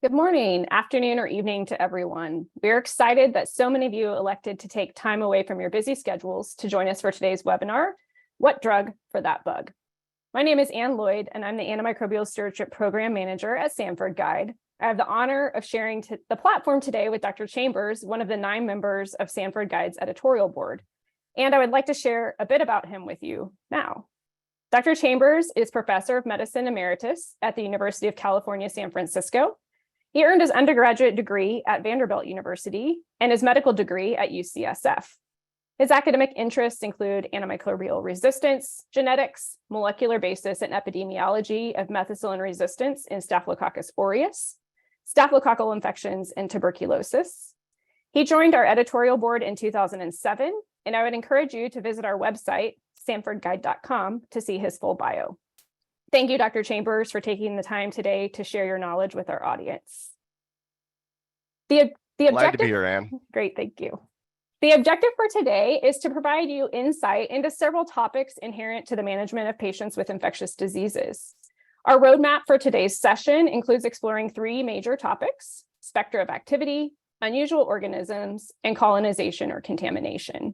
Good morning, afternoon, or evening to everyone. We're excited that so many of you elected to take time away from your busy schedules to join us for today's webinar, What Drug for That Bug? My name is Lloyd, and I'm the Antimicrobial Stewardship Program Manager at Sanford Guide. I have the honor of sharing the platform today with Dr. Chambers, one of the 9 members of Sanford Guide's editorial board. And I would like to share a bit about him with you now. Dr. Chambers is Professor of Medicine Emeritus at the University of California, San Francisco. He earned his undergraduate degree at Vanderbilt University and his medical degree at UCSF. His academic interests include antimicrobial resistance, genetics, molecular basis and epidemiology of methicillin resistance in Staphylococcus aureus, staphylococcal infections, and tuberculosis. He joined our editorial board in 2007, and I would encourage you to visit our website, sanfordguide.com, to see his full bio. Thank you, Dr. Chambers, for taking the time today to share your knowledge with our audience. The Glad to be here, Ann. Great, thank you. The objective for today is to provide you insight into several topics inherent to the management of patients with infectious diseases. Our roadmap for today's session includes exploring 3 major topics: spectra of activity, unusual organisms, and colonization or contamination.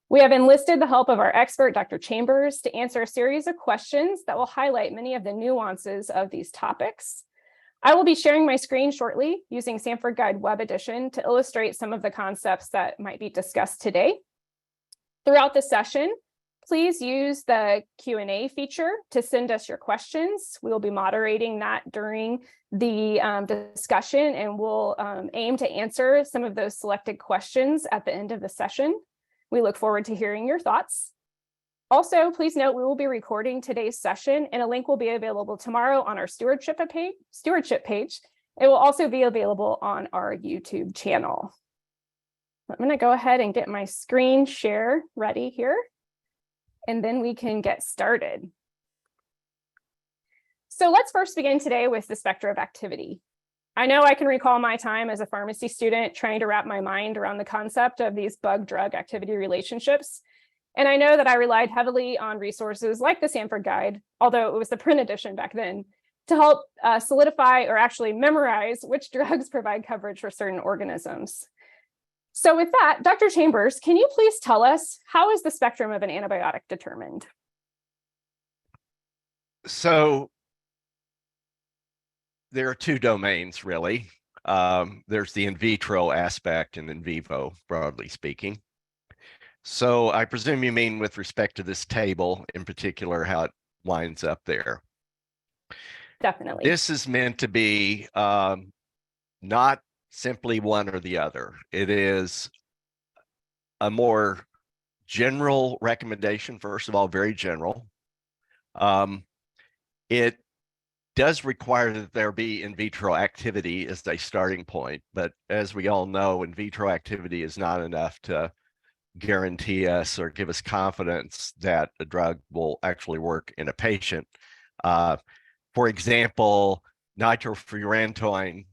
We have enlisted the help of our expert, Dr. Chambers, to answer a series of questions that will highlight many of the nuances of these topics. I will be sharing my screen shortly using Sanford Guide Web Edition to illustrate some of the concepts that might be discussed today. Throughout the session, please use the Q&A feature to send us your questions. We will be moderating that during the discussion, and we'll aim to answer some of those selected questions at the end of the session. We look forward to hearing your thoughts. Also, please note we will be recording today's session, and a link will be available tomorrow on our stewardship page. It will also be available on our YouTube channel. I'm going to go ahead and get my screen share ready here, and then we can get started. So let's first begin today with the spectra of activity. I know I can recall my time as a pharmacy student trying to wrap my mind around the concept of these bug-drug activity relationships. And I know that I relied heavily on resources like the Sanford Guide, although it was the print edition back then, to help solidify or actually memorize which drugs provide coverage for certain organisms. So with that, Dr. Chambers, can you please tell us, how is the spectrum of an antibiotic determined? So there are 2 domains, really. There's the in vitro aspect and in vivo, broadly speaking. So I presume you mean with respect to this table, in particular, how it winds up there. Definitely. This is meant to be not simply one or the other. It is a more general recommendation, first of all, very general. It does require that there be in vitro activity as a starting point, but as we all know, in vitro activity is not enough to guarantee us or give us confidence that a drug will actually work in a patient. For example, nitrofurantoin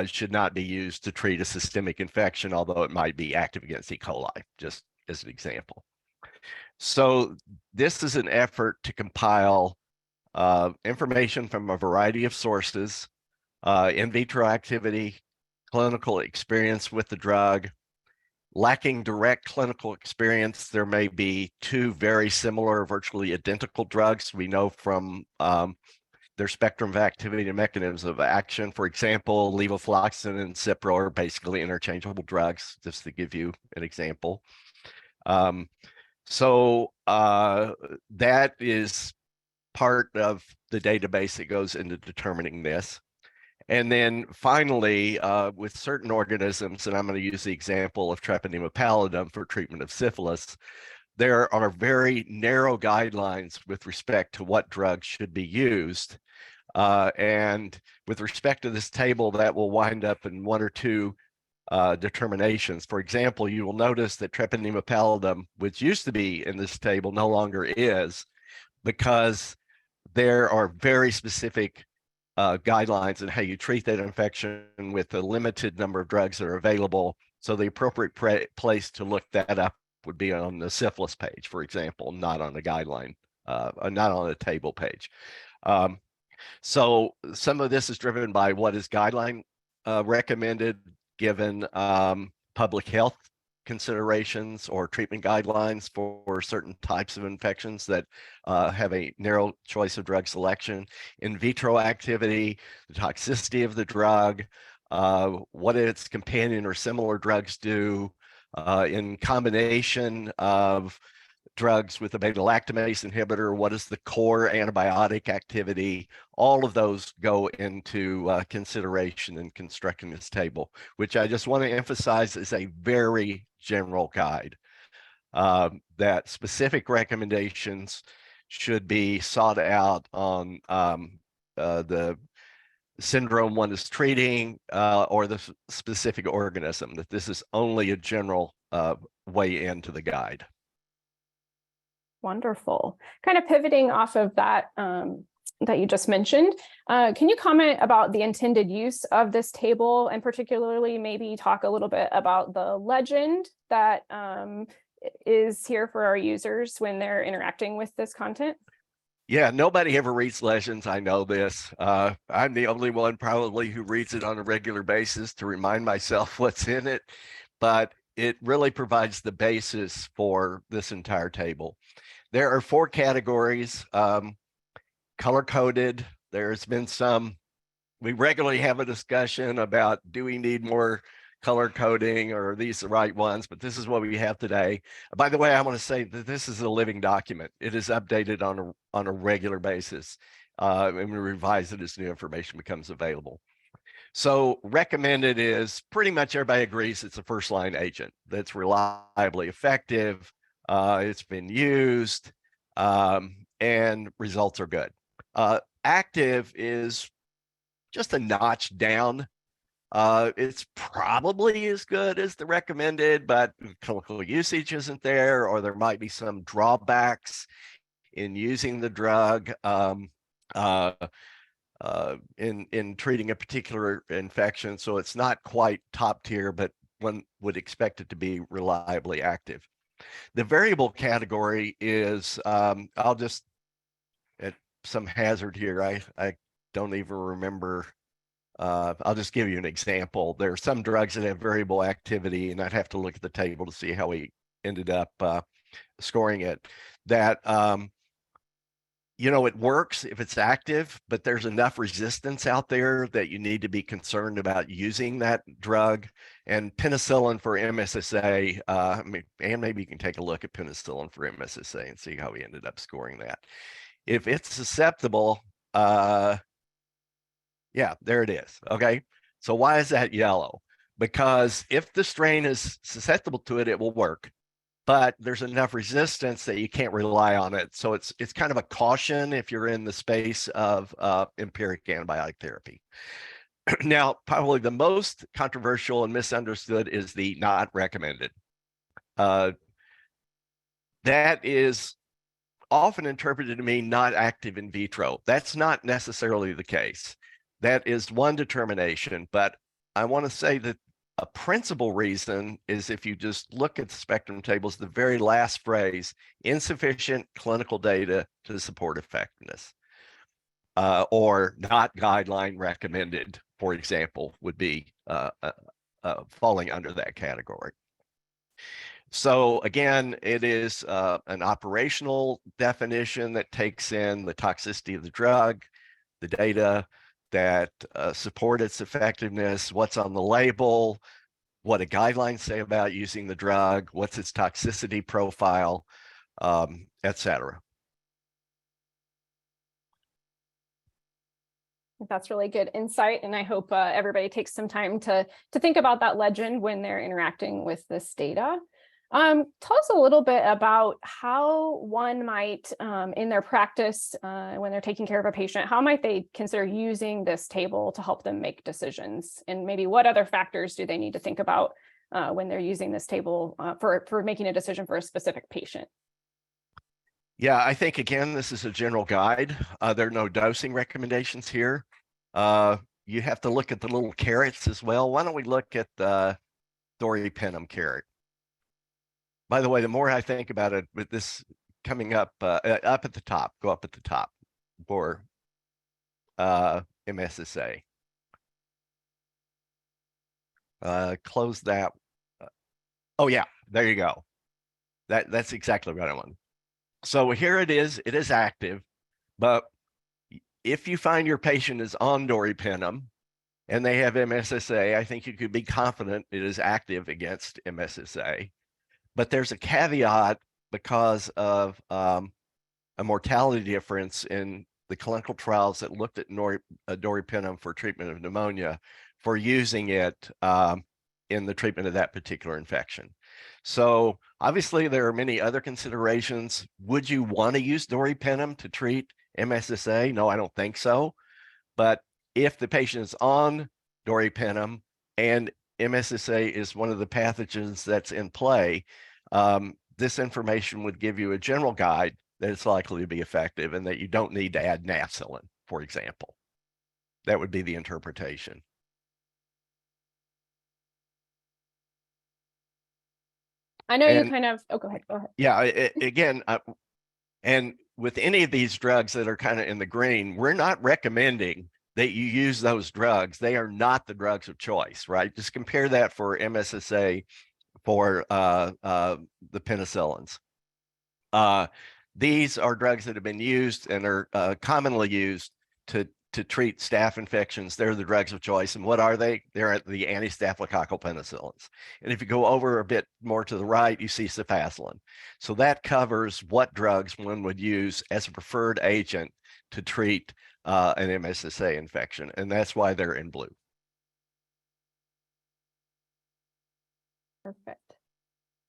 should not be used to treat a systemic infection, although it might be active against E. coli, just as an example. So this is an effort to compile information from a variety of sources, in vitro activity, clinical experience with the drug. Lacking direct clinical experience, there may be 2 very similar, virtually identical drugs we know from their spectrum of activity and mechanisms of action. For example, levofloxacin and Cipro are basically interchangeable drugs, just to give you an example. So that is part of the database that goes into determining this. And then finally, with certain organisms, and I'm going to use the example of Treponema pallidum for treatment of syphilis, there are very narrow guidelines with respect to what drugs should be used. And with respect to this table, that will wind up in 1 or 2 determinations. For example, you will notice that Treponema pallidum, which used to be in this table, no longer is, because there are very specific guidelines on how you treat that infection with a limited number of drugs that are available. So the appropriate place to look that up would be on the syphilis page, for example, not on the guideline, not on the table page. So some of this is driven by what is guideline recommended given public health considerations or treatment guidelines for certain types of infections that have a narrow choice of drug selection, in vitro activity, the toxicity of the drug, what its companion or similar drugs do, in combination of drugs with a beta-lactamase inhibitor, what is the core antibiotic activity? All of those go into consideration in constructing this table, which I just want to emphasize is a very general guide. That specific recommendations should be sought out on the syndrome one is treating or the specific organism, that this is only a general way into the guide. Wonderful. Kind of pivoting off of that that you just mentioned, can you comment about the intended use of this table, and particularly maybe talk a little bit about the legend that is here for our users when they're interacting with this content? Yeah, nobody ever reads legends. I know this. I'm the only one probably who reads it on a regular basis to remind myself what's in it, but it really provides the basis for this entire table. There are 4 categories, color-coded. There's been we regularly have a discussion about, do we need more color coding, or are these the right ones? But this is what we have today. By the way, I want to say that this is a living document. It is updated on a regular basis, and we revise it as new information becomes available. So recommended is pretty much everybody agrees it's a first-line agent that's reliably effective. It's been used, and results are good. Active is just a notch down. It's probably as good as the recommended, but clinical usage isn't there, or there might be some drawbacks in using the drug in treating a particular infection. So it's not quite top tier, but one would expect it to be reliably active. The variable category is, I'll just, at some hazard here, I don't even remember. I'll just give you an example. There are some drugs that have variable activity, and I'd have to look at the table to see how we ended up scoring it. That, it works if it's active, but there's enough resistance out there that you need to be concerned about using that drug. And penicillin for MSSA, and maybe you can take a look at penicillin for MSSA and see how we ended up scoring that. If it's susceptible, yeah, there it is. Okay. So why is that yellow? Because if the strain is susceptible to it, it will work, but there's enough resistance that you can't rely on it. So it's kind of a caution if you're in the space of empiric antibiotic therapy. Now, probably the most controversial and misunderstood is the not recommended. That is often interpreted to mean not active in vitro. That's not necessarily the case. That is one determination, but I want to say that a principal reason is, if you just look at the spectrum tables, the very last phrase, insufficient clinical data to support effectiveness, or not guideline recommended, for example, would be falling under that category. So again, it is an operational definition that takes in the toxicity of the drug, the data that support its effectiveness, what's on the label, what do guidelines say about using the drug, what's its toxicity profile, et cetera. That's really good insight, and I hope everybody takes some time to think about that legend when they're interacting with this data. Tell us a little bit about how one might, in their practice, when they're taking care of a patient, how might they consider using this table to help them make decisions? And maybe what other factors do they need to think about when they're using this table for making a decision for a specific patient? Yeah, I think, again, this is a general guide. There are no dosing recommendations here. You have to look at the little carrots as well. Why don't we look at the doripenem carrot? By the way, the more I think about it, with this coming up at the top, go up at the top for MSSA. Close that. Oh yeah, there you go. That's exactly what I want. So here it is active, but if you find your patient is on doripenem and they have MSSA, I think you could be confident it is active against MSSA. But there's a caveat because of a mortality difference in the clinical trials that looked at doripenem for treatment of pneumonia for using it in the treatment of that particular infection. So obviously there are many other considerations. Would you want to use doripenem to treat MSSA? No, I don't think so. But if the patient is on doripenem and MSSA is one of the pathogens that's in play, this information would give you a general guide that it's likely to be effective and that you don't need to add nafcillin, for example. That would be the interpretation. I know you kind of, oh, go ahead. Yeah, again, and with any of these drugs that are kind of in the green, we're not recommending that you use those drugs. They are not the drugs of choice, right? Just compare that for MSSA for the penicillins. These are drugs that have been used and are commonly used to treat staph infections. They're the drugs of choice. And what are they? They're the anti-staphylococcal penicillins. And if you go over a bit more to the right, you see cefazolin. So that covers what drugs one would use as a preferred agent to treat an MSSA infection. And that's why they're in blue. Perfect.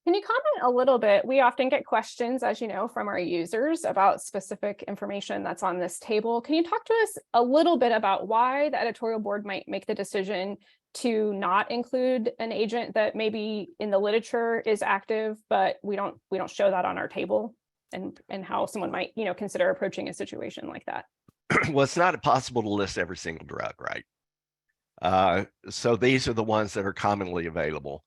Can you comment a little bit? We often get questions, as you know, from our users about specific information that's on this table. Can you talk to us a little bit about why the editorial board might make the decision to not include an agent that maybe in the literature is active, but we don't show that on our table, and how someone might, you know, consider approaching a situation like that? Well, it's not possible to list every single drug, right? So these are the ones that are commonly available.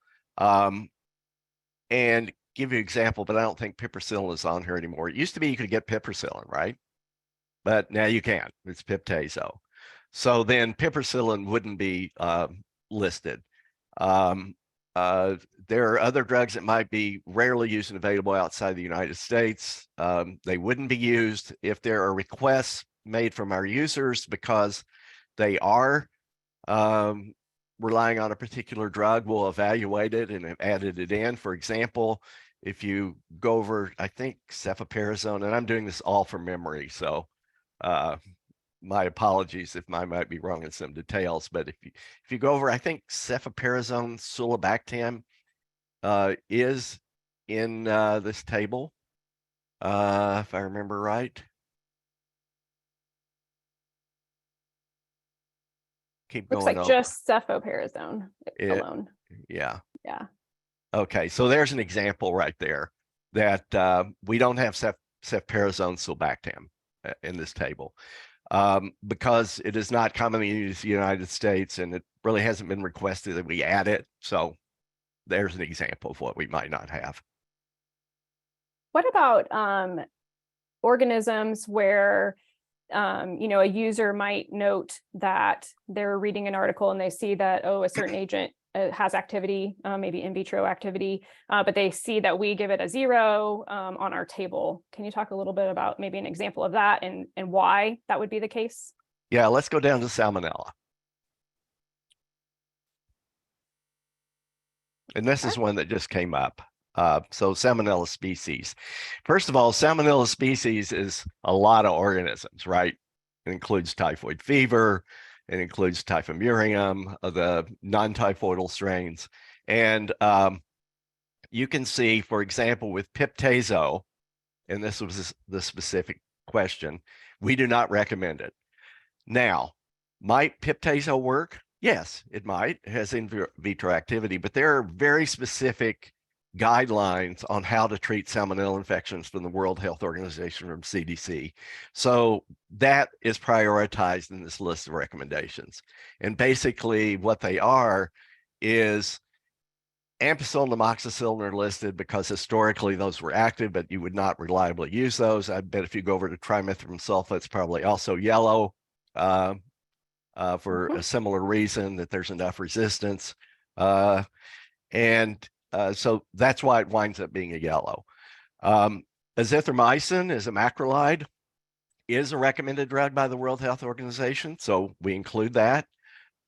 And give you an example, but I don't think piperacillin is on here anymore. It used to be you could get piperacillin, right? But now you can't. It's piptazo. So then piperacillin wouldn't be listed. There are other drugs that might be rarely used and available outside the United States. They wouldn't be used if there are requests made from our users because they are relying on a particular drug. We'll evaluate it and have added it in. For example, if you go over, I think cefoperazone, and I'm doing this all from memory, so my apologies if I might be wrong in some details, but if you go over, I think cefoperazone sulbactam is in this table, if I remember right. Keep Looks going like over. just cefoperazone alone. Yeah. Yeah. Okay, so there's an example right there that we don't have cefoperazone sulbactam in this table because it is not commonly used in the United States and it really hasn't been requested that we add it. So there's an example of what we might not have. What about organisms where you know, a user might note that they're reading an article and they see that, oh, a certain agent has activity, maybe in vitro activity, but they see that we give it a 0 on our table. Can you talk a little bit about maybe an example of that and why that would be the case? Yeah, let's go down to salmonella. And this is one that just came up. So salmonella species. First of all, salmonella species is a lot of organisms, right? It includes typhoid fever, it includes typhimurium, the non-typhoidal strains. And you can see, for example, with piptazo, and this was the specific question, we do not recommend it. Now, might piptazo work? Yes, it might. It has in vitro activity, but there are very specific guidelines on how to treat salmonella infections from the World Health Organization, from CDC. So that is prioritized in this list of recommendations. And basically what they are is ampicillin and amoxicillin are listed because historically those were active, but you would not reliably use those. I bet if you go over to trimethoprim sulfa, it's probably also yellow. for a similar reason, that there's enough resistance. So that's why it winds up being a yellow. Azithromycin is a macrolide, is a recommended drug by the World Health Organization, so we include that.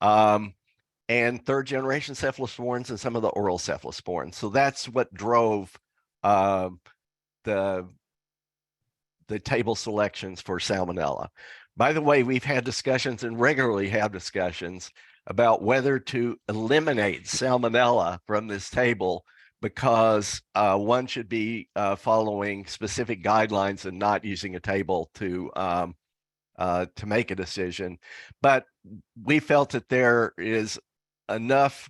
And third generation cephalosporins and some of the oral cephalosporins. So that's what drove the table selections for salmonella. By the way, we've had discussions and regularly have discussions about whether to eliminate salmonella from this table, because one should be following specific guidelines and not using a table to make a decision. But we felt that there is enough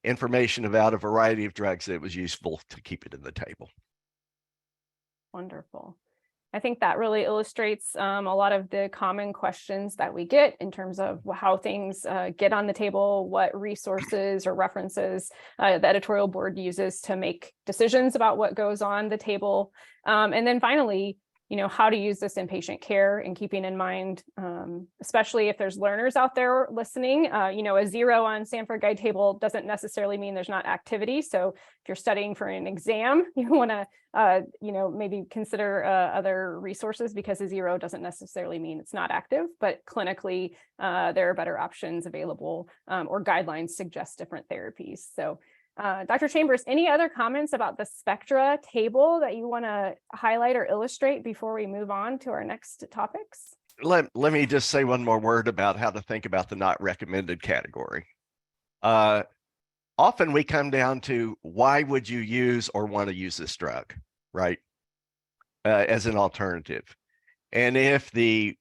information about a variety of drugs that it was useful to keep it in the table. Wonderful. I think that really illustrates a lot of the common questions that we get in terms of how things get on the table, what resources or references the editorial board uses to make decisions about what goes on the table. And then finally, how to use this in patient care, and keeping in mind, especially if there's learners out there listening, a 0 on Sanford guide table doesn't necessarily mean there's not activity. So if you're studying for an exam, you want to, maybe consider other resources, because a 0 doesn't necessarily mean it's not active, but clinically there are better options available, or guidelines suggest different therapies. So Dr. Chambers, any other comments about the spectra table that you want to highlight or illustrate before we move on to our next topics? Let me just say one more word about how to think about the not recommended category. Often we come down to, why would you use or want to use this drug, right? As an alternative. And if the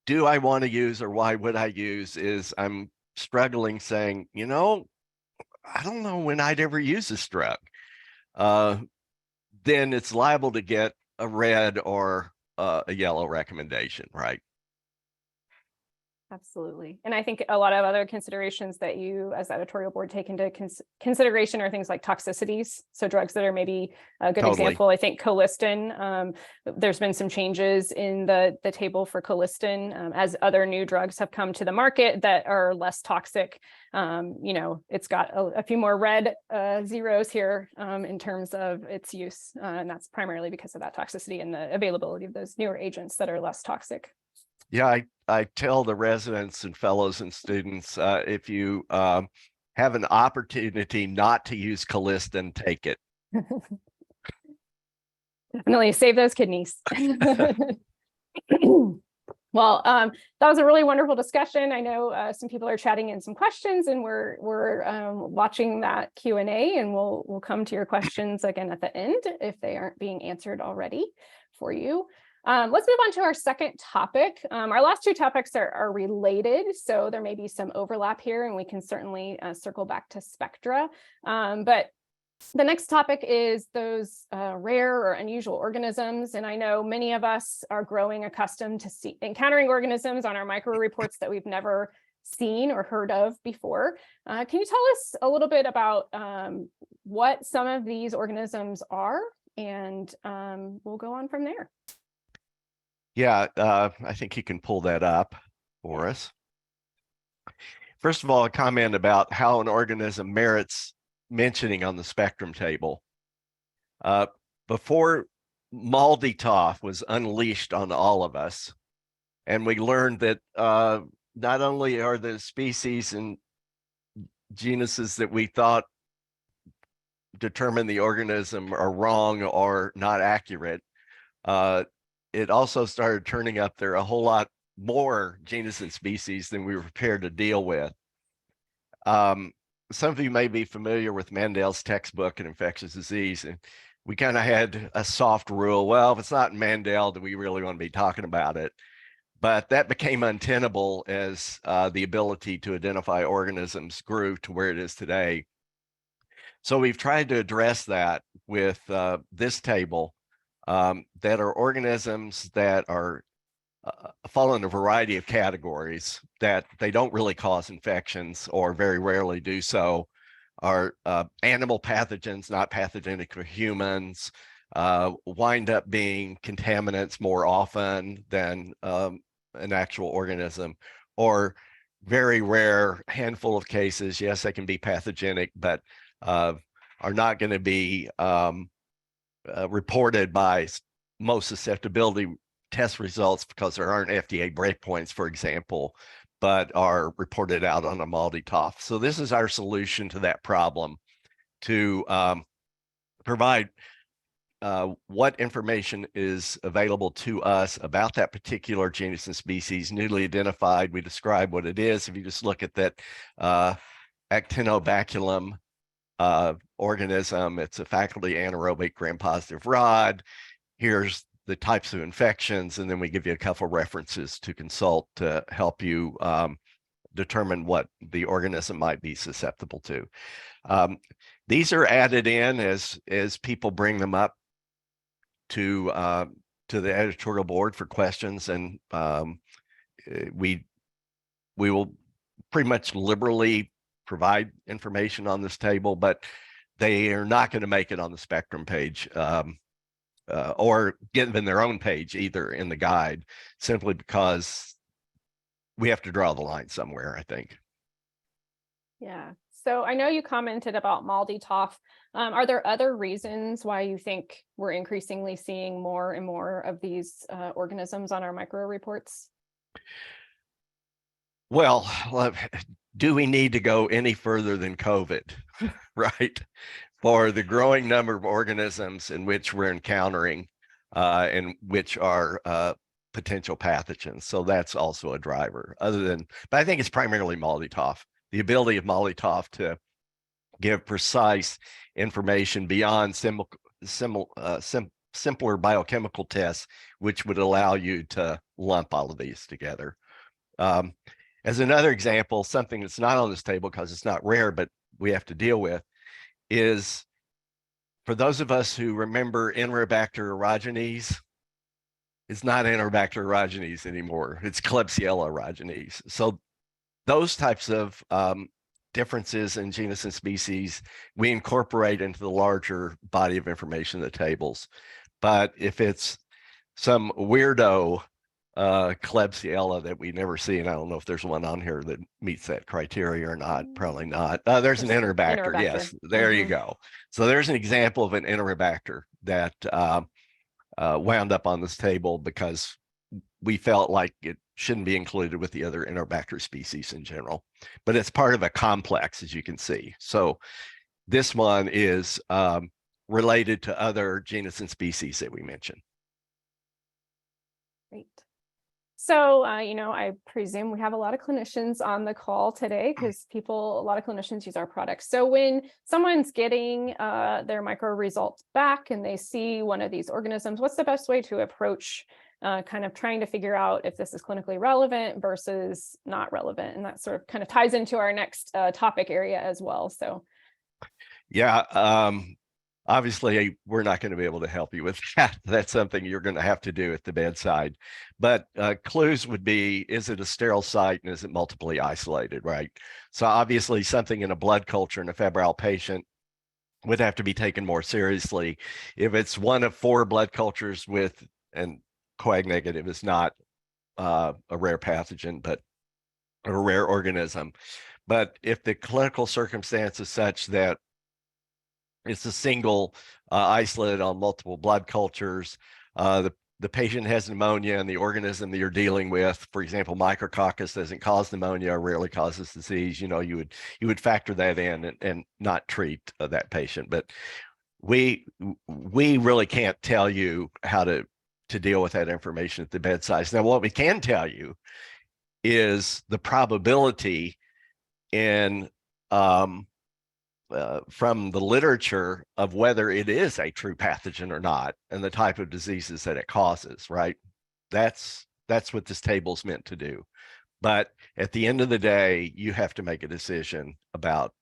do I want to use or why would I use is I'm struggling saying, I don't know when I'd ever use this drug, then it's liable to get a red or a yellow recommendation, right? Absolutely. And I think a lot of other considerations that you as editorial board take into consideration are things like toxicities. So drugs that are maybe a good example, I think colistin, there's been some changes in the table for colistin as other new drugs have come to the market that are less toxic. It's got a few more red zeros here in terms of its use. And that's primarily because of that toxicity and the availability of those newer agents that are less toxic. Yeah, I tell the residents and fellows and students, if you have an opportunity not to use colistin, take it. Definitely save those kidneys. Well, that was a really wonderful discussion. I know some people are chatting in some questions, and we're watching that Q&A, and we'll come to your questions again at the end if they aren't being answered already for you. Let's move on to our second topic. Our last two topics are related, so there may be some overlap here, and we can certainly circle back to spectra. But the next topic is those rare or unusual organisms. And I know many of us are growing accustomed to encountering organisms on our micro reports that we've never seen or heard of before. Can you tell us a little bit about what some of these organisms are? And we'll go on from there. Yeah, I think you can pull that up for us. First of all, a comment about how an organism merits mentioning on the spectrum table. Before MALDI-TOF was unleashed on all of us, and we learned that not only are the species and genuses that we thought determine the organism are wrong or not accurate, it also started turning up there a whole lot more genus and species than we were prepared to deal with. Some of you may be familiar with Mandel's textbook in infectious disease, and we kind of had a soft rule. Well, if it's not in Mandel, do we really want to be talking about it? But that became untenable as the ability to identify organisms grew to where it is today. So we've tried to address that with this table. That are organisms that are fall in a variety of categories, that they don't really cause infections or very rarely do so, are animal pathogens, not pathogenic for humans, wind up being contaminants more often than an actual organism, or very rare handful of cases, yes, they can be pathogenic, but are not going to be reported by most susceptibility test results because there aren't FDA breakpoints, for example, but are reported out on a MALDI-TOF. So this is our solution to that problem, to provide what information is available to us about that particular genus and species, newly identified. We describe what it is. If you just look at that Actinobaculum organism, it's a faculty anaerobic gram-positive rod. Here's the types of infections, and then we give you a couple references to consult to help you determine what the organism might be susceptible to. These are added in as people bring them up to the editorial board for questions, and we will pretty much liberally provide information on this table, but they are not going to make it on the Spectrum page or given their own page either in the guide, simply because we have to draw the line somewhere, I think. Yeah. So I know you commented about MALDI-TOF. Are there other reasons why you think we're increasingly seeing more and more of these organisms on our micro reports? Well, do we need to go any further than COVID, right? For the growing number of organisms in which we're encountering and which are potential pathogens. So that's also a driver, but I think it's primarily MALDI-TOF. The ability of MALDI-TOF to give precise information beyond simpler biochemical tests, which would allow you to lump all of these together. As another example, something that's not on this table because it's not rare, but we have to deal with, is for those of us who remember Enterobacter aerogenes, it's not Enterobacter aerogenes anymore. It's Klebsiella aerogenes. So those types of differences in genus and species, we incorporate into the larger body of information, the tables. But if it's some weirdo Klebsiella that we never see, and I don't know if there's one on here that meets that criteria or not, probably not. There's an Enterobacter, yes, there you go. So there's an example of an Enterobacter that wound up on this table because we felt like it shouldn't be included with the other Enterobacter species in general, but it's part of a complex, as you can see. So this one is related to other genus and species that we mentioned. Great. So, I presume we have a lot of clinicians on the call today because a lot of clinicians use our products. So when someone's getting their micro results back and they see one of these organisms, what's the best way to approach kind of trying to figure out if this is clinically relevant versus not relevant? And that sort of kind of ties into our next topic area as well. So, yeah, obviously, we're not going to be able to help you with that. That's something you're going to have to do at the bedside. But clues would be, is it a sterile site and is it multiply isolated, right? So obviously something in a blood culture in a febrile patient would have to be taken more seriously. If it's one of 4 blood cultures with, and coag negative is not a rare pathogen, but a rare organism. But if the clinical circumstance is such that it's a single isolate on multiple blood cultures, the patient has pneumonia and the organism that you're dealing with, for example, Micrococcus doesn't cause pneumonia or rarely causes disease, you would factor that in and not treat that patient. But we really can't tell you how to deal with that information at the bedside. Now, what we can tell you is the probability in from the literature of whether it is a true pathogen or not, and the type of diseases that it causes, right? That's what this table's meant to do. But at the end of the day, you have to make a decision about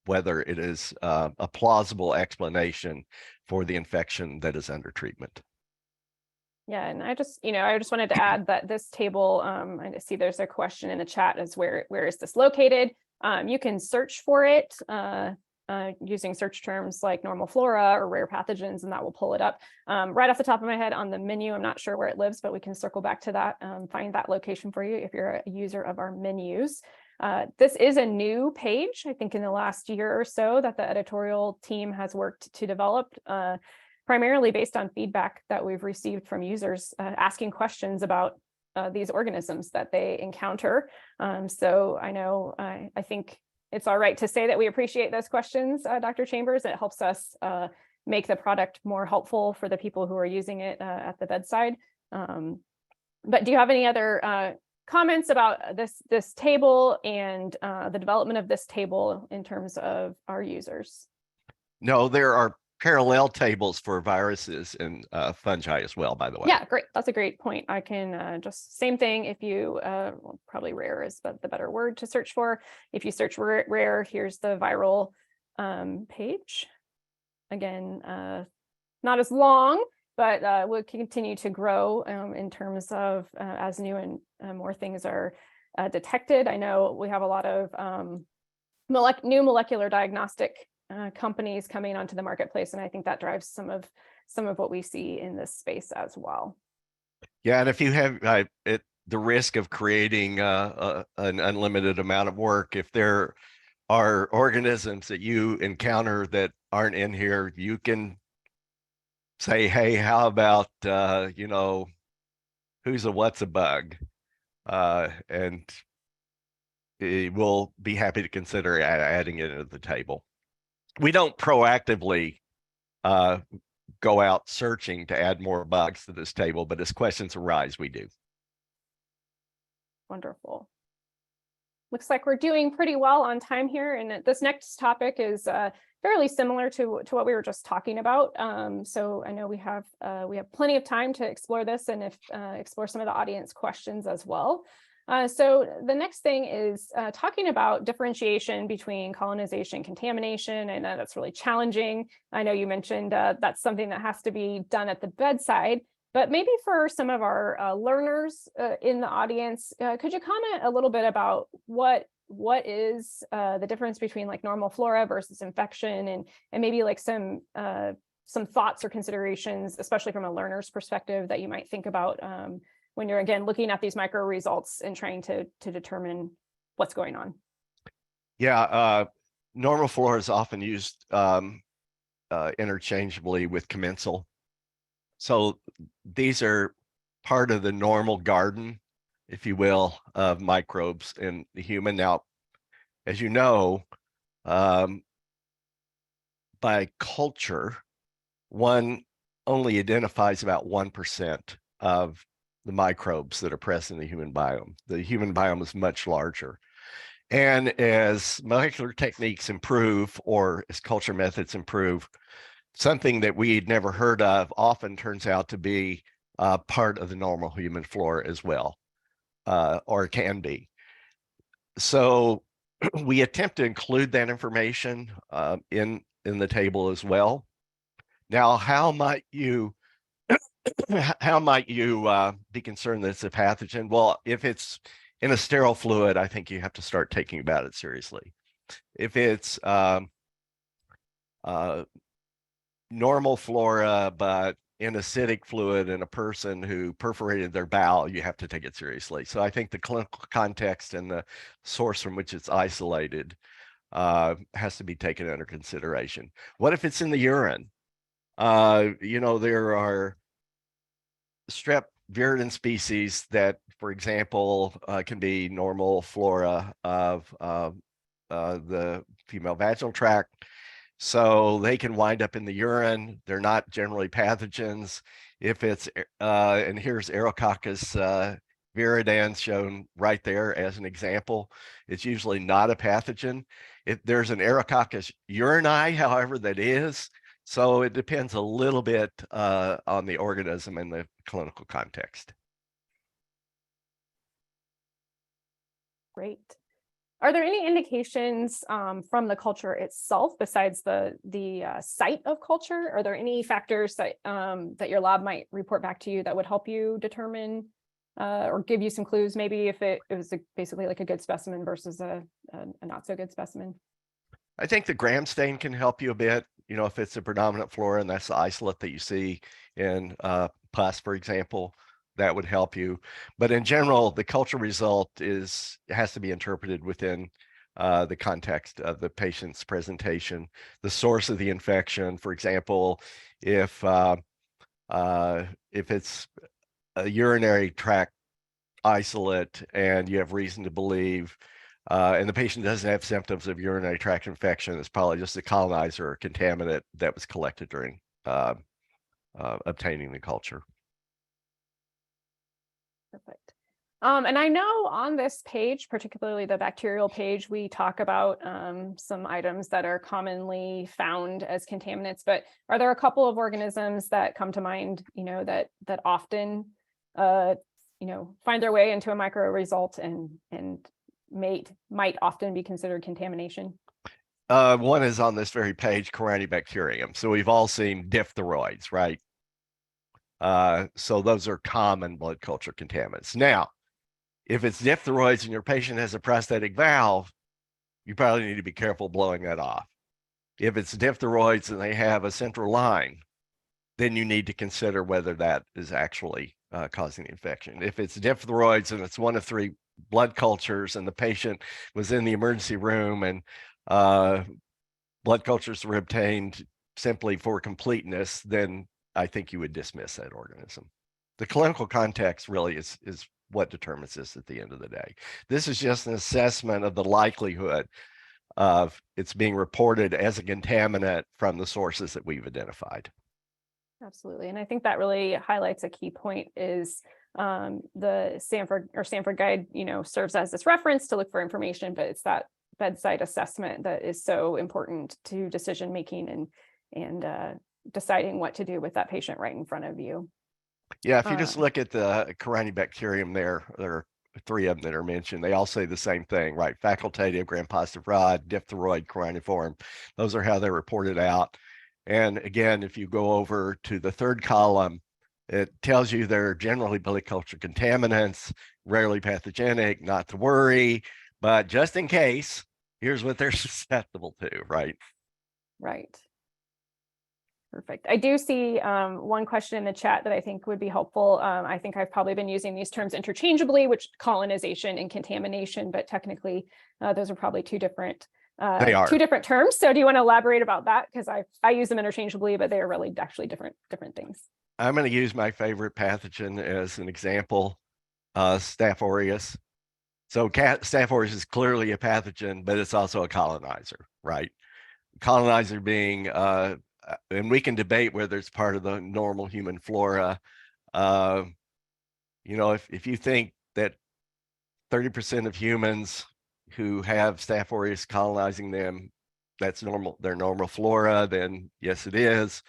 whether it is a plausible explanation for the infection that is under treatment. Yeah, and I just wanted to add that this table, I see there's a question in the chat as where is this located? You can search for it using search terms like normal flora or rare pathogens, and that will pull it up. Right off the top of my head on the menu, I'm not sure where it lives, but we can circle back to that, find that location for you if you're a user of our menus. This is a new page, I think in the last year or so, that the editorial team has worked to develop, primarily based on feedback that we've received from users asking questions about these organisms that they encounter. So I know, I think it's all right to say that we appreciate those questions, Dr. Chambers. It helps us make the product more helpful for the people who are using it at the bedside. But do you have any other comments about this table and the development of this table in terms of our users? No, there are parallel tables for viruses and fungi as well, by the way. Yeah, great. That's a great point. I can just same thing if you, well, probably rare is the better word to search for. If you search rare, here's the viral page. Again, not as long, but we'll continue to grow in terms of as new and more things are detected. I know we have a lot of new molecular diagnostic companies coming onto the marketplace, and I think that drives some of what we see in this space as well. Yeah, and if you have the risk of creating an unlimited amount of work, if there are organisms that you encounter that aren't in here, you can say, hey, how about who's a what's a bug, and we'll be happy to consider adding it to the table. We don't proactively go out searching to add more bugs to this table, but as questions arise, we do. Wonderful. Looks like we're doing pretty well on time here, and this next topic is fairly similar to what we were just talking about. So I know we have plenty of time to explore this and explore some of the audience questions as well. So the next thing is talking about differentiation between colonization and contamination. I know that's really challenging. I know you mentioned that's something that has to be done at the bedside, but maybe for some of our learners in the audience, could you comment a little bit about what is the difference between like normal flora versus infection, and maybe like some thoughts or considerations, especially from a learner's perspective, that you might think about when you're, again, looking at these micro results and trying to determine what's going on? Yeah, normal flora is often used interchangeably with commensal. So these are part of the normal garden, if you will, of microbes in the human. Now, as you know, by culture, one only identifies about 1% of the microbes that are present in the human biome. The human biome is much larger. And as molecular techniques improve, or as culture methods improve, something that we'd never heard of often turns out to be part of the normal human flora as well, or can be. So we attempt to include that information in the table as well. Now, how might you be concerned that it's a pathogen? Well, if it's in a sterile fluid, I think you have to start taking about it seriously. If it's normal flora, but in acidic fluid in a person who perforated their bowel, you have to take it seriously. So I think the clinical context and the source from which it's isolated has to be taken under consideration. What if it's in the urine? There are strep viridin species that, for example, can be normal flora of the female vaginal tract. So they can wind up in the urine. They're not generally pathogens. If it's, and here's Aerococcus viridans shown right there as an example, it's usually not a pathogen. If there's an Aerococcus urinae, however, that is. So it depends a little bit on the organism and the clinical context. Great. Are there any indications from the culture itself besides the site of culture? Are there any factors that that your lab might report back to you that would help you determine or give you some clues, maybe if it was basically like a good specimen versus a not so good specimen? I think the gram stain can help you a bit, if it's a predominant flora and that's the isolate that you see in pus, for example, that would help you. But in general, the culture result has to be interpreted within the context of the patient's presentation, the source of the infection. For example, if it's a urinary tract isolate and you have reason to believe, and the patient doesn't have symptoms of urinary tract infection, it's probably just a colonizer or contaminant that was collected during obtaining the culture. Perfect. And I know on this page, particularly the bacterial page, we talk about some items that are commonly found as contaminants, but are there a couple of organisms that come to mind, that often, find their way into a micro result and might often be considered contamination? One is on this very page, Corynebacterium. So we've all seen diphtheroids, right? So those are common blood culture contaminants. Now, if it's diphtheroids and your patient has a prosthetic valve, you probably need to be careful blowing that off. If it's diphtheroids and they have a central line, then you need to consider whether that is actually causing the infection. If it's diphtheroids and it's one of 3 blood cultures and the patient was in the emergency room and blood cultures were obtained simply for completeness, then I think you would dismiss that organism. The clinical context really is what determines this at the end of the day. This is just an assessment of the likelihood of it's being reported as a contaminant from the sources that we've identified. Absolutely. And I think that really highlights a key point is the Sanford guide, serves as this reference to look for information, but it's that bedside assessment that is so important to decision making and deciding what to do with that patient right in front of you. Yeah, if you just look at the Corynebacterium there are 3 of them that are mentioned. They all say the same thing, right? Facultative, gram-positive rod, diphtheroid, coryneiform. Those are how they're reported out. And again, if you go over to the 3rd column, it tells you they're generally blood culture contaminants, rarely pathogenic, not to worry, but just in case, here's what they're susceptible to, right? Right. Perfect. I do see one question in the chat that I think would be helpful. I think I've probably been using these terms interchangeably, which colonization and contamination, but technically those are probably two different terms. So do you want to elaborate about that? Because I use them interchangeably, but they are really actually different things. I'm going to use my favorite pathogen as an example, Staph aureus. So Staph aureus is clearly a pathogen, but it's also a colonizer, right? Colonizer being and we can debate whether it's part of the normal human flora. If you think that 30% of humans who have Staph aureus colonizing them, that's normal, their normal flora, then yes, it is.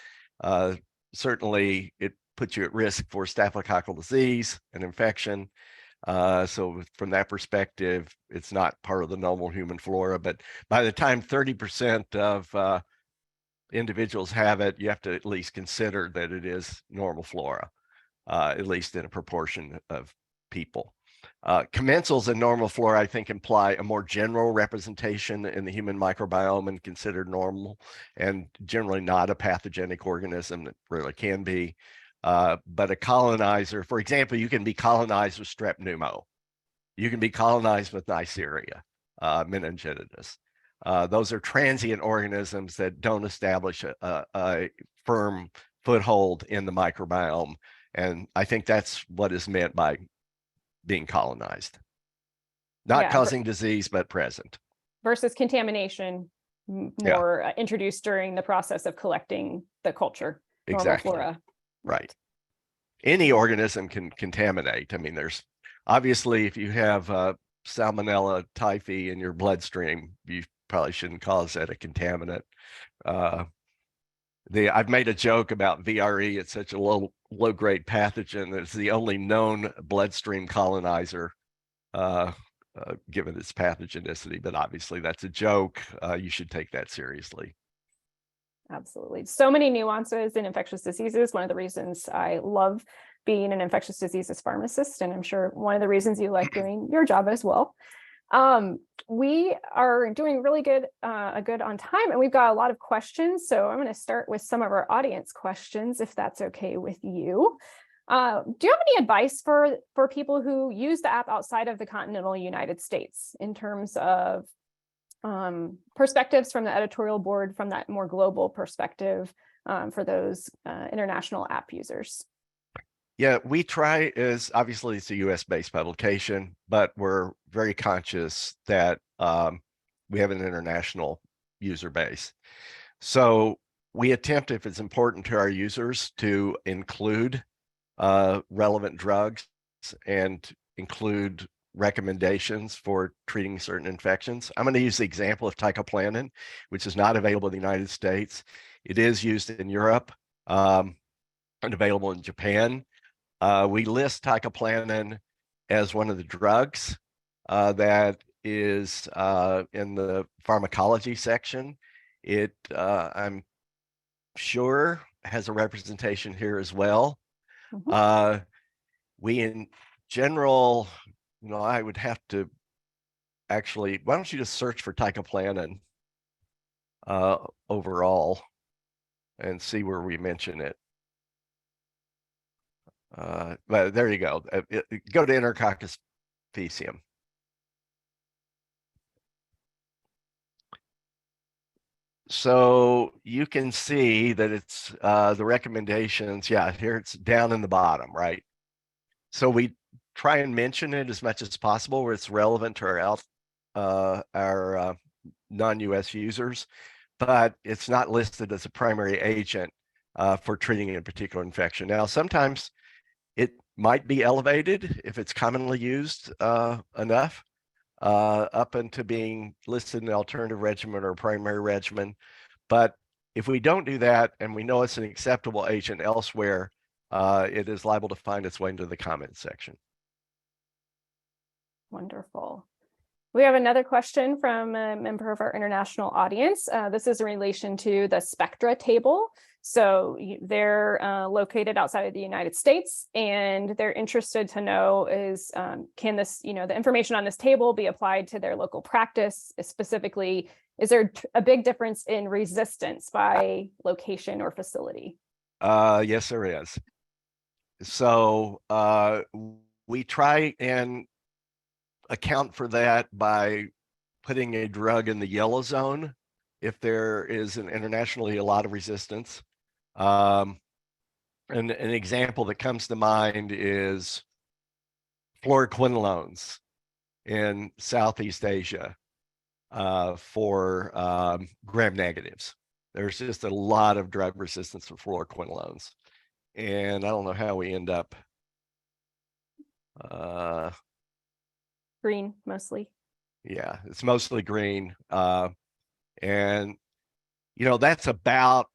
Certainly, it puts you at risk for staphylococcal disease, an infection. So from that perspective, it's not part of the normal human flora. But by the time 30% of individuals have it, you have to at least consider that it is normal flora, at least in a proportion of people. Commensals and normal flora, I think, imply a more general representation in the human microbiome and considered normal, and generally not a pathogenic organism that really can be. But a colonizer, for example, you can be colonized with strep pneumo. You can be colonized with Neisseria meningitidis. Those are transient organisms that don't establish a firm foothold in the microbiome. And I think that's what is meant by being colonized. Not causing disease, but present. Versus contamination, more introduced during the process of collecting the culture. Exactly. Flora. Right. Any organism can contaminate. I mean, there's obviously, if you have Salmonella typhi in your bloodstream, you probably shouldn't cause that a contaminant. I've made a joke about VRE. It's such a low grade pathogen that it's the only known bloodstream colonizer, given its pathogenicity. But obviously, that's a joke. You should take that seriously. Absolutely. So many nuances in infectious diseases. One of the reasons I love being an infectious diseases pharmacist, and I'm sure one of the reasons you like doing your job as well. We are doing really good on time, and we've got a lot of questions. So I'm going to start with some of our audience questions, if that's okay with you. Do you have any advice for people who use the app outside of the continental United States in terms of perspectives from the editorial board, from that more global perspective for those international app users? Yeah, we try is obviously it's a US-based publication, but we're very conscious that we have an international user base. So we attempt, if it's important to our users, to include relevant drugs and include recommendations for treating certain infections. I'm going to use the example of teicoplanin, which is not available in the United States. It is used in Europe and available in Japan. We list teicoplanin as one of the drugs that is in the pharmacology section. It, I'm sure, has a representation here as well. Mhm. We, in general, I would have to actually, why don't you just search for teicoplanin overall and see where we mention it. But there you go. Go to Enterococcus faecium. So you can see that it's the recommendations. Yeah, here it's down in the bottom, right? So we try and mention it as much as possible where it's relevant to our non-US users, but it's not listed as a primary agent for treating a particular infection. Now, sometimes it might be elevated if it's commonly used enough up into being listed in an alternative regimen or primary regimen. But if we don't do that and we know it's an acceptable agent elsewhere, it is liable to find its way into the comments section. Wonderful. We have another question from a member of our international audience. This is in relation to the spectra table. So they're located outside of the United States, and they're interested to know is, can this, the information on this table be applied to their local practice? Specifically, is there a big difference in resistance by location or facility? Yes, there is. So we try and account for that by putting a drug in the yellow zone if there is internationally a lot of resistance. And an example that comes to mind is fluoroquinolones in Southeast Asia for gram negatives. There's just a lot of drug resistance for fluoroquinolones. And I don't know how we end up Green, mostly. yeah, it's mostly green. And that's about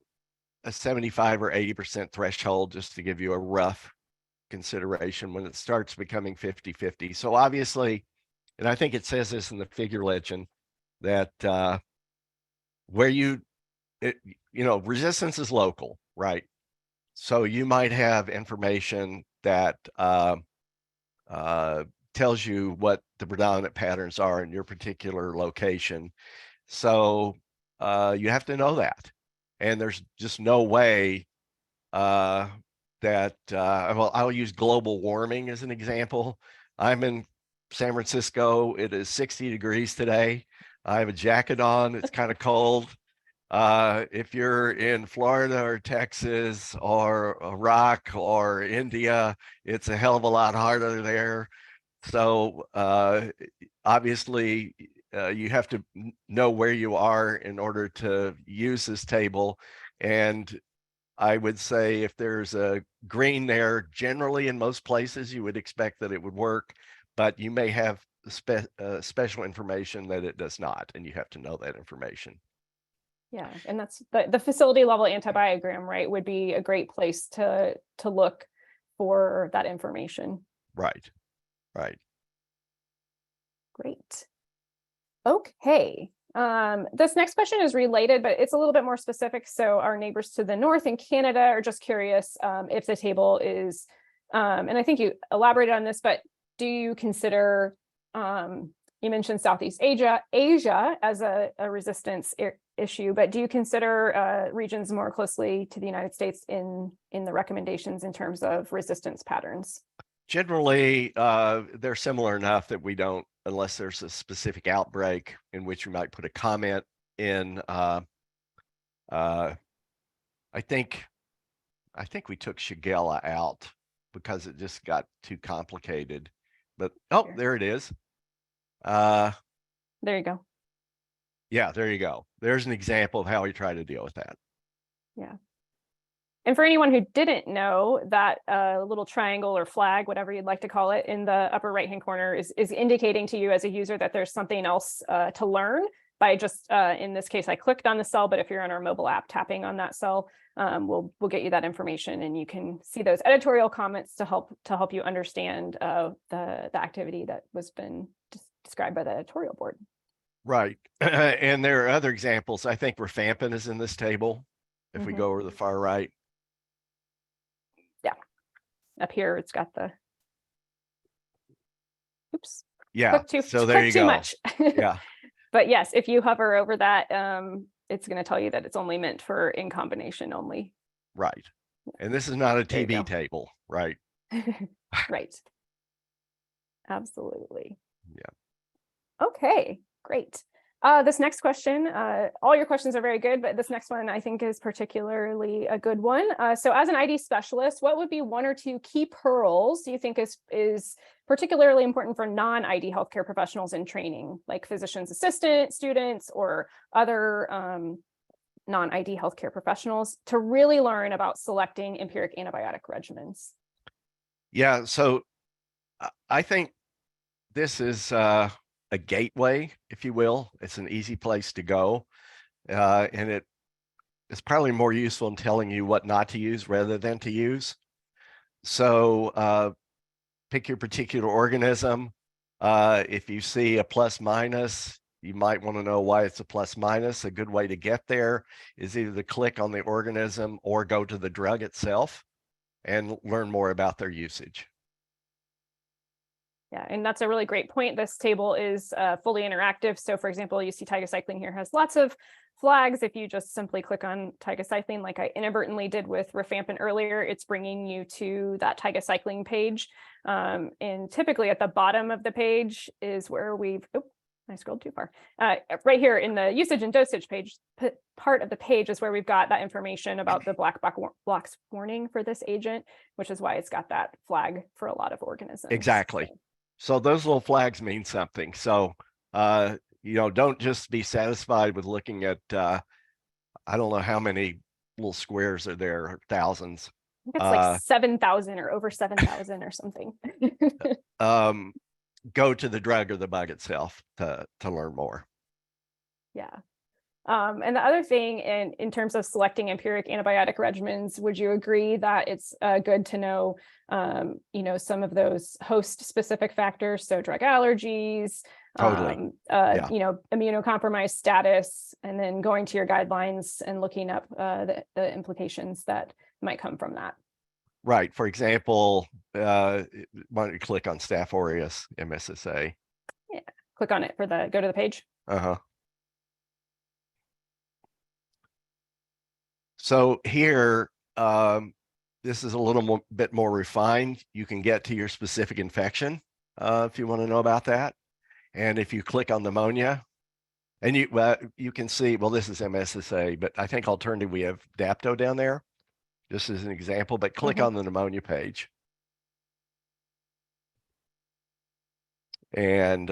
a 75 or 80% threshold, just to give you a rough consideration when it starts becoming 50-50. So obviously, and I think it says this in the figure legend, that where resistance is local, right? So you might have information that tells you what the predominant patterns are in your particular location. So you have to know that. And there's just no way that, well, I'll use global warming as an example. I'm in San Francisco. It is 60 degrees today. I have a jacket on. It's kind of cold. If you're in Florida or Texas or Iraq or India, it's a hell of a lot harder there. So obviously, you have to know where you are in order to use this table. And I would say if there's a green there, generally in most places, you would expect that it would work, but you may have special information that it does not, and you have to know that information. Yeah, and that's the facility level antibiogram, right, would be a great place to look for that information. Right, right. Great. Okay. This next question is related, but it's a little bit more specific. So our neighbors to the north in Canada are just curious if the table is, and I think you elaborated on this, but do you consider, You mentioned Southeast Asia as a resistance issue, but do you consider regions more closely to the United States in the recommendations in terms of resistance patterns? Generally, they're similar enough that we don't, unless there's a specific outbreak in which we might put a comment in. I think we took Shigella out because it just got too complicated. But oh, there it is. There you go. Yeah, there you go. There's an example of how we try to deal with that. Yeah. And for anyone who didn't know, that little triangle or flag, whatever you'd like to call it, in the upper right-hand corner is indicating to you as a user that there's something else to learn by just, in this case, I clicked on the cell, but if you're on our mobile app, tapping on that cell, we'll get you that information, and you can see those editorial comments to help you understand the activity that was been described by the editorial board. Right. And there are other examples. I think rifampin is in this table. If we go over to the far right. Yeah. Up here, it's got the, oops. Yeah. So there you go. Too much. Yeah. But yes, if you hover over that, it's going to tell you that it's only meant for in combination only. Right. And this is not a TB table, right? Right. Absolutely. Yeah. Okay, great. This next question, all your questions are very good, but this next one I think is particularly a good one. So as an ID specialist, what would be one or two key pearls do you think is particularly important for non-ID healthcare professionals in training, like physician's assistant, students, or other non-ID healthcare professionals to really learn about selecting empiric antibiotic regimens? Yeah, so I think this is a gateway, if you will. It's an easy place to go. And it's probably more useful in telling you what not to use rather than to use. So pick your particular organism. If you see a plus minus, you might want to know why it's a plus minus. A good way to get there is either to click on the organism or go to the drug itself and learn more about their usage. Yeah, and that's a really great point. This table is fully interactive. So for example, you see tigacycline here has lots of flags. If you just simply click on tigacycline, like I inadvertently did with rifampin earlier, it's bringing you to that tigacycline page. And typically at the bottom of the page is where we've, oh, I scrolled too far. Right here in the usage and dosage page, part of the page is where we've got that information about the black box warning for this agent, which is why it's got that flag for a lot of organisms. Exactly. So those little flags mean something. So, don't just be satisfied with looking at, I don't know how many little squares are there, thousands. I think it's like 7,000 or over 7,000 or something. Go to the drug or the bug itself to learn more. Yeah. And the other thing in terms of selecting empiric antibiotic regimens, would you agree that it's good to know, some of those host specific factors, so drug allergies, totally. immunocompromised status, and then going to your guidelines and looking up the implications that might come from that? Right. For example, why don't you click on Staph aureus MSSA? Yeah. Click on it go to the page. Uh-huh. So here, this is a little bit more refined. You can get to your specific infection if you want to know about that. And if you click on pneumonia, and you can see, well, this is MSSA, but I think alternative we have Dapto down there, just as an example, but click on the pneumonia page. And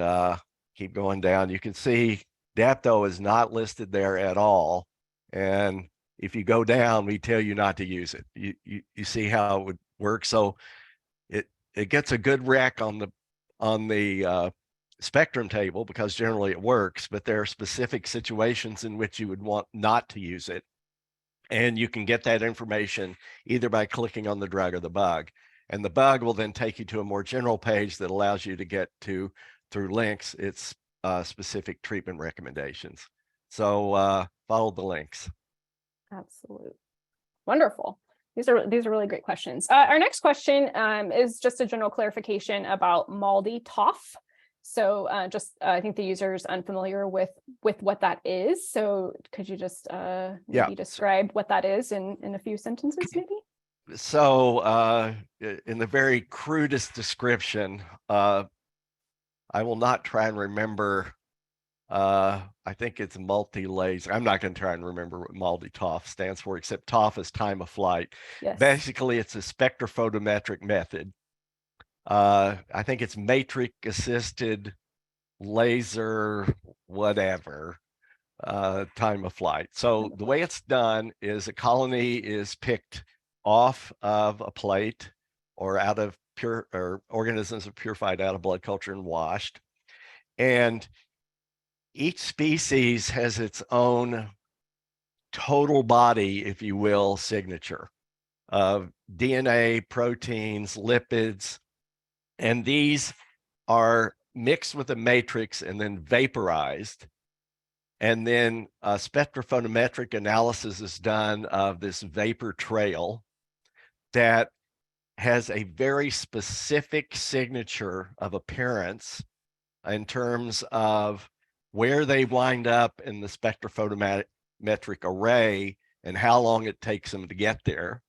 keep going down. You can see Dapto is not listed there at all. And if you go down, we tell you not to use it. You see how it would work. So it gets a good rec on the spectrum table because generally it works, but there are specific situations in which you would want not to use it. And you can get that information either by clicking on the drug or the bug. And the bug will then take you to a more general page that allows you to get to, through links, its specific treatment recommendations. So follow the links. Absolutely. Wonderful. These are really great questions. Our next question is just a general clarification about MALDI-TOF. So I think the user is unfamiliar with what that is. So could you just maybe describe what that is in a few sentences, maybe? So in the very crudest description, I will not try and remember. I think it's multi-laser. I'm not going to try and remember what MALDI-TOF stands for, except TOF is time of flight. Yes. Basically, it's a spectrophotometric method. I think it's matrix assisted laser, whatever, time of flight. So the way it's done is a colony is picked off of a plate or out of pure or organisms are purified out of blood culture and washed. And each species has its own total body, if you will, signature of DNA, proteins, lipids, and these are mixed with a matrix and then vaporized. And then a spectrophotometric analysis is done of this vapor trail that has a very specific signature of appearance in terms of where they wind up in the spectrophotometric array and how long it takes them to get there.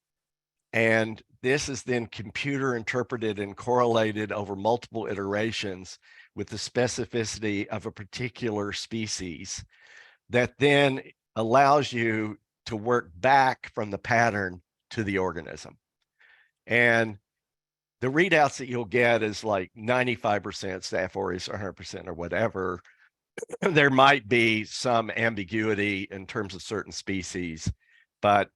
And this is then computer interpreted and correlated over multiple iterations with the specificity of a particular species that then allows you to work back from the pattern to the organism. And the readouts that you'll get is like 95% Staph aureus, 100% or whatever. There might be some ambiguity in terms of certain species, but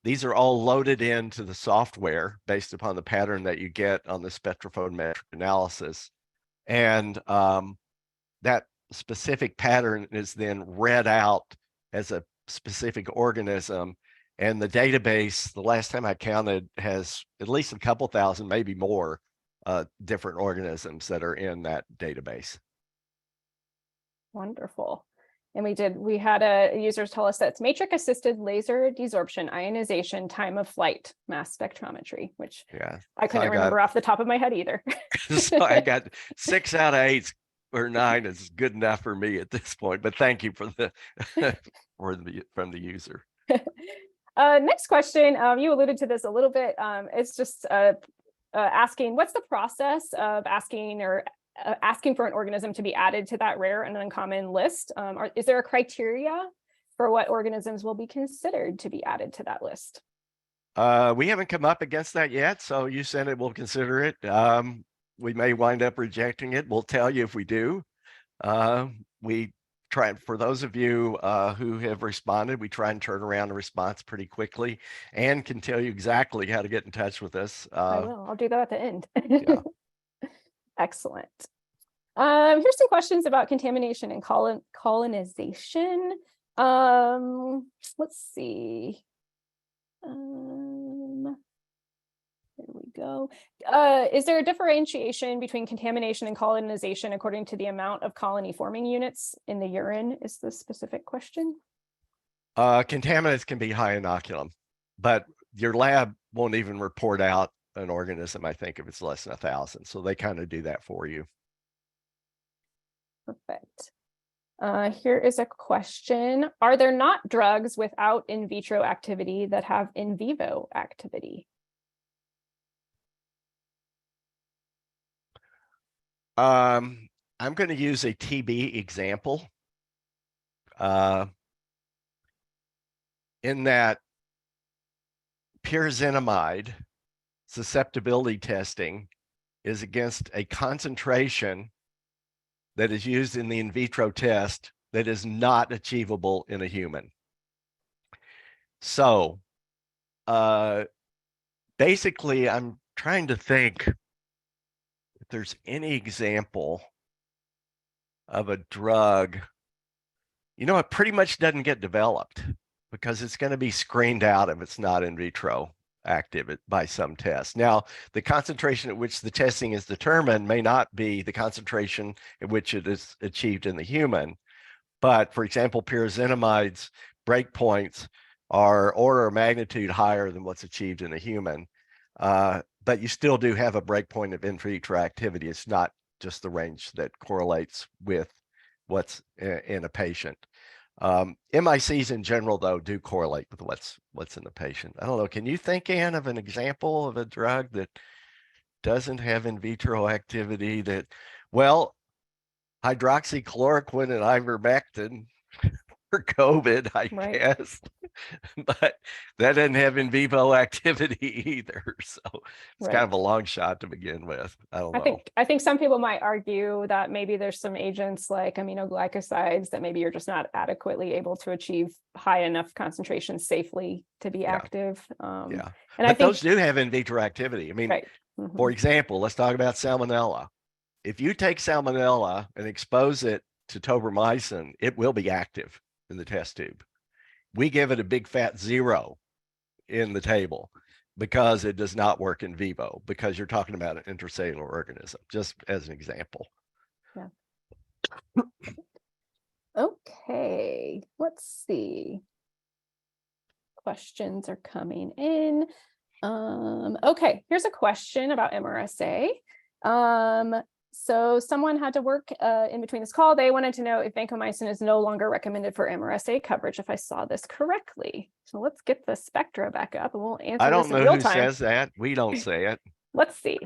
these are all loaded into the software based upon the pattern that you get on the spectrophotometric analysis. And that specific pattern is then read out as a specific organism. And the database, the last time I counted, has at least a couple thousand, maybe more, different organisms that are in that database. Wonderful. And we had a users tell us that's matrix assisted laser desorption ionization time of flight mass spectrometry, which I couldn't remember off the top of my head either. So I got 6 out of 8 or 9 is good enough for me at this point, but thank you for the from the user. Next question, you alluded to this a little bit. It's just asking, what's the process of asking for an organism to be added to that rare and uncommon list? Is there a criteria for what organisms will be considered to be added to that list? We haven't come up against that yet, so you send it, we'll consider it. We may wind up rejecting it. We'll tell you if we do. We try, for those of you who have responded, we try and turn around a response pretty quickly and can tell you exactly how to get in touch with us. I will. I'll do that at the end. Yeah. Excellent. Here's some questions about contamination and colonization. Let's see. There we go. Is there a differentiation between contamination and colonization according to the amount of colony forming units in the urine is the specific question? Contaminants can be high inoculum, but your lab won't even report out an organism, I think, if it's less than 1,000. So they kind of do that for you. Perfect. Here is a question. Are there not drugs without in vitro activity that have in vivo activity? I'm going to use a TB example. In that pyrazinamide susceptibility testing is against a concentration that is used in the in vitro test that is not achievable in a human. So basically, I'm trying to think if there's any example of a drug, it pretty much doesn't get developed because it's going to be screened out if it's not in vitro active by some test. Now, the concentration at which the testing is determined may not be the concentration at which it is achieved in the human. But for example, pyrazinamide's breakpoints are order of magnitude higher than what's achieved in the human. But you still do have a breakpoint of in vitro activity. It's not just the range that correlates with what's in a patient. MICs in general, though, do correlate with what's in the patient. I don't know. Can you think, Ann, of an example of a drug that doesn't have in vitro activity that, well, hydroxychloroquine and ivermectin for COVID, I guess, but that doesn't have in vivo activity either. So it's kind of a long shot to begin with. I don't know. I think some people might argue that maybe there's some agents like aminoglycosides that maybe you're just not adequately able to achieve high enough concentrations safely to be active. And but I think those do have in vitro activity. I mean, for example, let's talk about salmonella. If you take salmonella and expose it to tobramycin, it will be active in the test tube. We give it a big fat 0 in the table because it does not work in vivo, because you're talking about an intracellular organism, just as an example. Okay, let's see. Questions are coming in. Okay, here's a question about MRSA. So someone had to work in between this call. They wanted to know if vancomycin is no longer recommended for MRSA coverage, if I saw this correctly. So let's get the spectra back up and we'll answer I don't this in know real who time. says that. We don't say it. Let's see.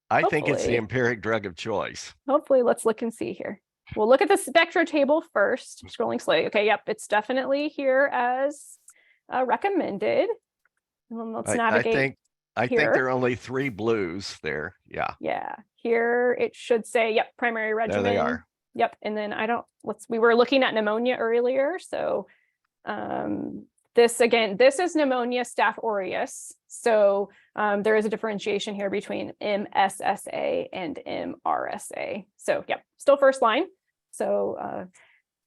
I think it's the empiric drug of choice. Hopefully, let's look and see here. We'll look at the spectra table first, scrolling slowly. Okay, yep, it's definitely here as recommended. Let's navigate. I think there are only 3 blues there. Yeah, here it should say, yep, primary regimen. There they are. Yep, and then we were looking at pneumonia earlier. So this is pneumonia staph aureus. So there is a differentiation here between MSSA and MRSA. So yep, still first line. So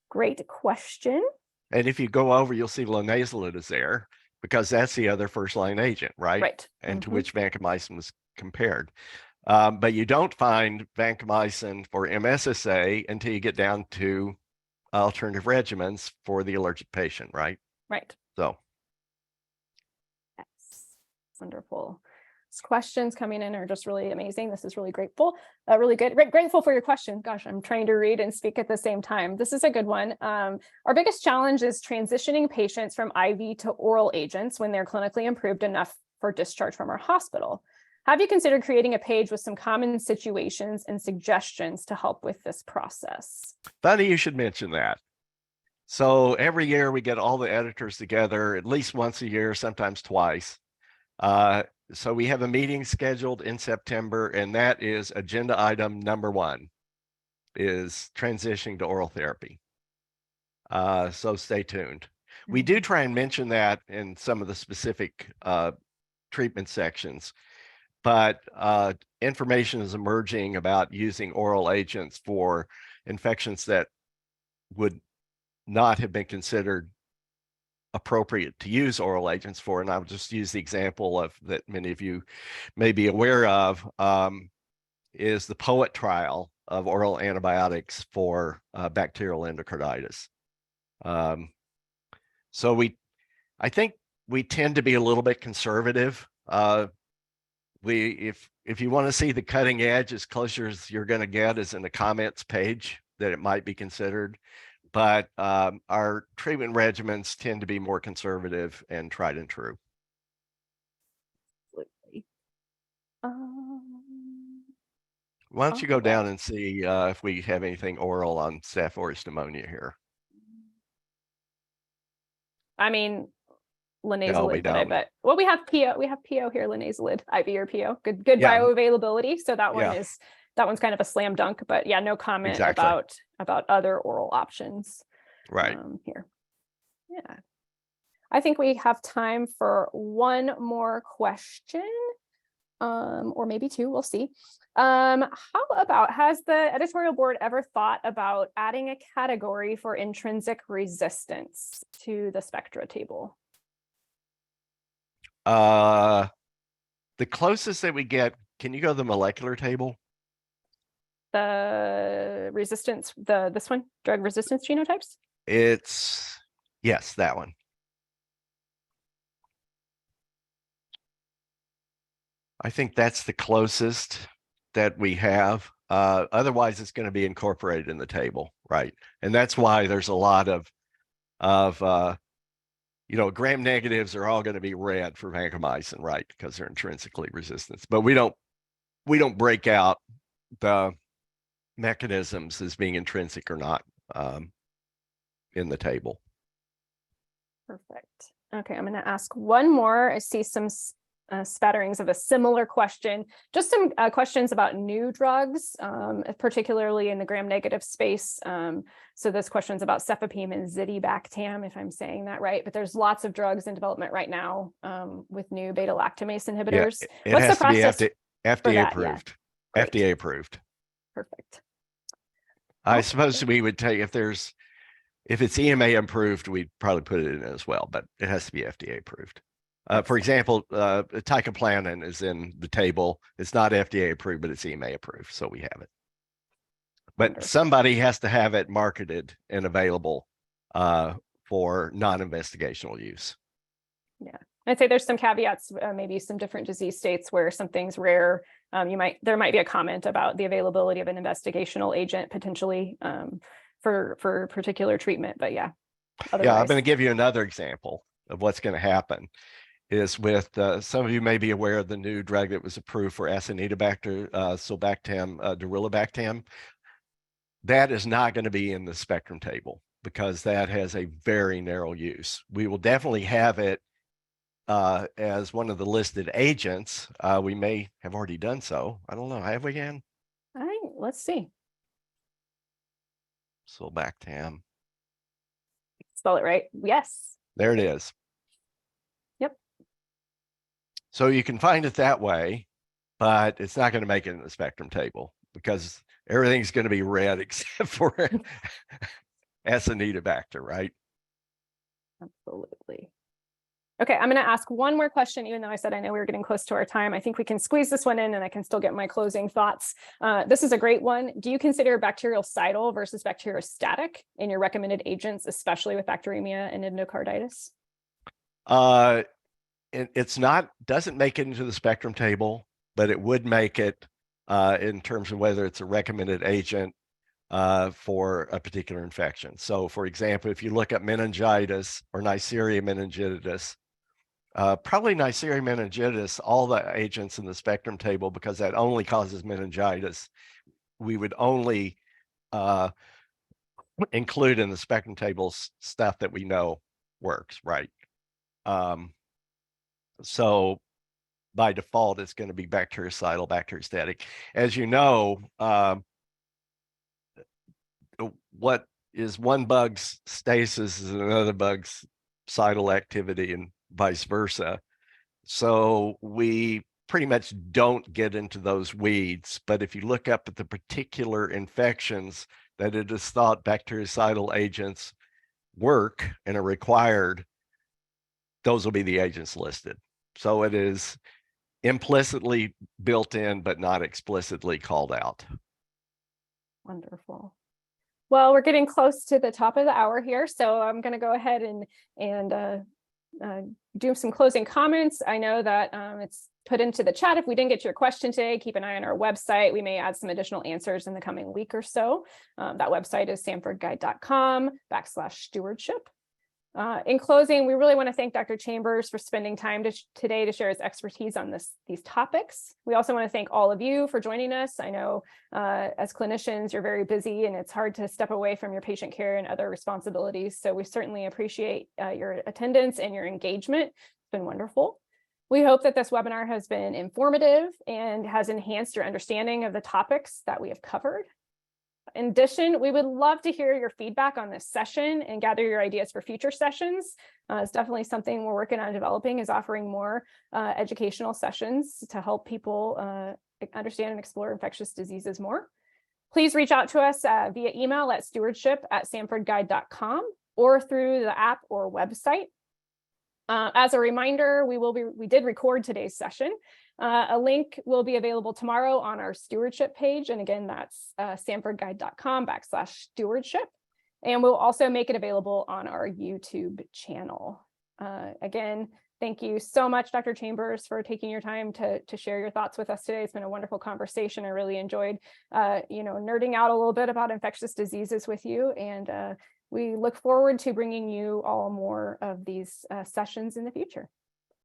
great question. And if you go over, you'll see linezolid is there, because that's the other first line agent, right? Right. And to which vancomycin was compared. But you don't find vancomycin for MSSA until you get down to alternative regimens for the allergic patient, right? Right. So. Yes. Wonderful. These questions coming in are just really amazing. This is really grateful. Really good. Grateful for your question. Gosh, I'm trying to read and speak at the same time. This is a good one. Our biggest challenge is transitioning patients from IV to oral agents when they're clinically improved enough for discharge from our hospital. Have you considered creating a page with some common situations and suggestions to help with this process? Funny you should mention that. So every year we get all the editors together, at least once a year, sometimes twice. So we have a meeting scheduled in September, and that is agenda item number 1, is transitioning to oral therapy. So stay tuned. We do try and mention that in some of the specific treatment sections, but information is emerging about using oral agents for infections that would not have been considered appropriate to use oral agents for. And I'll just use the example of that many of you may be aware of, is the POET trial of oral antibiotics for bacterial endocarditis. So I think we tend to be a little bit conservative. If you want to see the cutting edge, as close as you're going to get is in the comments page that it might be considered. But our treatment regimens tend to be more conservative and tried and true. Absolutely. Why don't you go down and see if we have anything oral on Staph aureus pneumonia here? I mean, linezolid, no, we but I don't. bet. Well, we have PO. We have PO here, linezolid, IV or PO. Good bioavailability. So that one is. That one's kind of a slam dunk, but yeah, no comment about other oral options. Right. Here. Yeah. I think we have time for one more question, or maybe 2, we'll see. How about, has the editorial board ever thought about adding a category for intrinsic resistance to the spectra table? The closest that we get, can you go to the molecular table? The resistance, this one, drug resistance genotypes? Yes, that one. I think that's the closest that we have. Otherwise, it's going to be incorporated in the table, right? And that's why there's a lot of gram negatives are all going to be red for vancomycin, right? Because they're intrinsically resistant. But we don't break out the mechanisms as being intrinsic or not in the table. Perfect. Okay, I'm going to ask one more. I see some spatterings of a similar question. Just some questions about new drugs, particularly in the gram-negative space. So this question's about cefepime and zidibactam, if I'm saying that right. But there's lots of drugs in development right now with new beta-lactamase inhibitors. Yeah, What's the process? FDA approved. Yeah. FDA approved. Perfect. I suppose we would take if it's EMA approved, we'd probably put it in as well, but it has to be FDA approved. For example, teicoplanin is in the table. It's not FDA approved, but it's EMA approved, so we have it. But Wonderful. Somebody has to have it marketed and available for non-investigational use. Yeah, I'd say there's some caveats, maybe some different disease states where something's rare. There might be a comment about the availability of an investigational agent potentially for particular treatment, but yeah. Otherwise. Yeah, I'm going to give you another example of what's going to happen. Is with some of you may be aware of the new drug that was approved for Acinetobacter, sulbactam, darilibactam. That is not going to be in the spectrum table because that has a very narrow use. We will definitely have it as one of the listed agents. We may have already done so. I don't know. Have we again? All right, let's see. Sulbactam. Spell it right. Yes. There it is. Yep. So you can find it that way, but it's not going to make it in the spectrum table because everything's going to be red except for Acinetobacter, right? Absolutely. Okay, I'm going to ask one more question, even though I said I know we were getting close to our time. I think we can squeeze this one in and I can still get my closing thoughts. This is a great one. Do you consider bactericidal versus bacteriostatic in your recommended agents, especially with bacteremia and endocarditis? It's not, doesn't make it into the spectrum table, but it would make it in terms of whether it's a recommended agent for a particular infection. So for example, if you look at meningitis or Neisseria meningitidis, probably Neisseria meningitidis, all the agents in the spectrum table, because that only causes meningitis, we would only include in the spectrum table stuff that we know works, right? So by default, it's going to be bactericidal, bacteriostatic. As you know, what is one bug's stasis is another bug's cidal activity and vice versa. So we pretty much don't get into those weeds. But if you look up at the particular infections that it is thought bactericidal agents work and are required, those will be the agents listed. So it is implicitly built in, but not explicitly called out. Wonderful. Well, we're getting close to the top of the hour here, so I'm going to go ahead and do some closing comments. I know that it's put into the chat. If we didn't get to your question today, keep an eye on our website. We may add some additional answers in the coming week or so. That website is sanfordguide.com/stewardship. In closing, we really want to thank Dr. Chambers for spending time today to share his expertise on these topics. We also want to thank all of you for joining us. I know as clinicians, you're very busy and it's hard to step away from your patient care and other responsibilities. So we certainly appreciate your attendance and your engagement. It's been wonderful. We hope that this webinar has been informative and has enhanced your understanding of the topics that we have covered. In addition, we would love to hear your feedback on this session and gather your ideas for future sessions. It's definitely something we're working on developing, is offering more educational sessions to help people understand and explore infectious diseases more. Please reach out to us via email at stewardship@sanfordguide.com or through the app or website. As a reminder, we did record today's session. A link will be available tomorrow on our stewardship page. And again, that's sanfordguide.com/stewardship. And we'll also make it available on our YouTube channel. Again, Thank you so much, Dr. Chambers, for taking your time to share your thoughts with us today. It's been a wonderful conversation. I really enjoyed, nerding out a little bit about infectious diseases with you. And we look forward to bringing you all more of these sessions in the future.